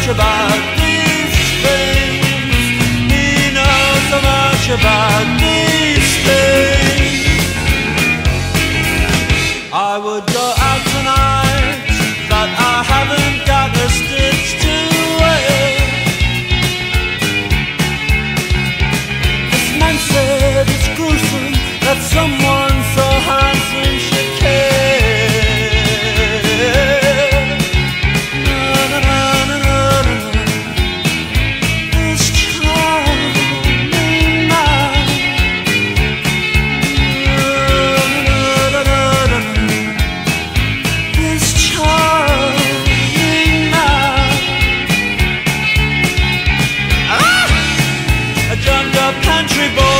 much about these things. He knows so much about these things. I would go out tonight, but I haven't got a stitch to wear. This man said it's gruesome that someone so handsome should care. Na, na, na, na, na, na. This charming man. Na, na, na, na, na. This charming man. Ah! I jumped up pantry boy.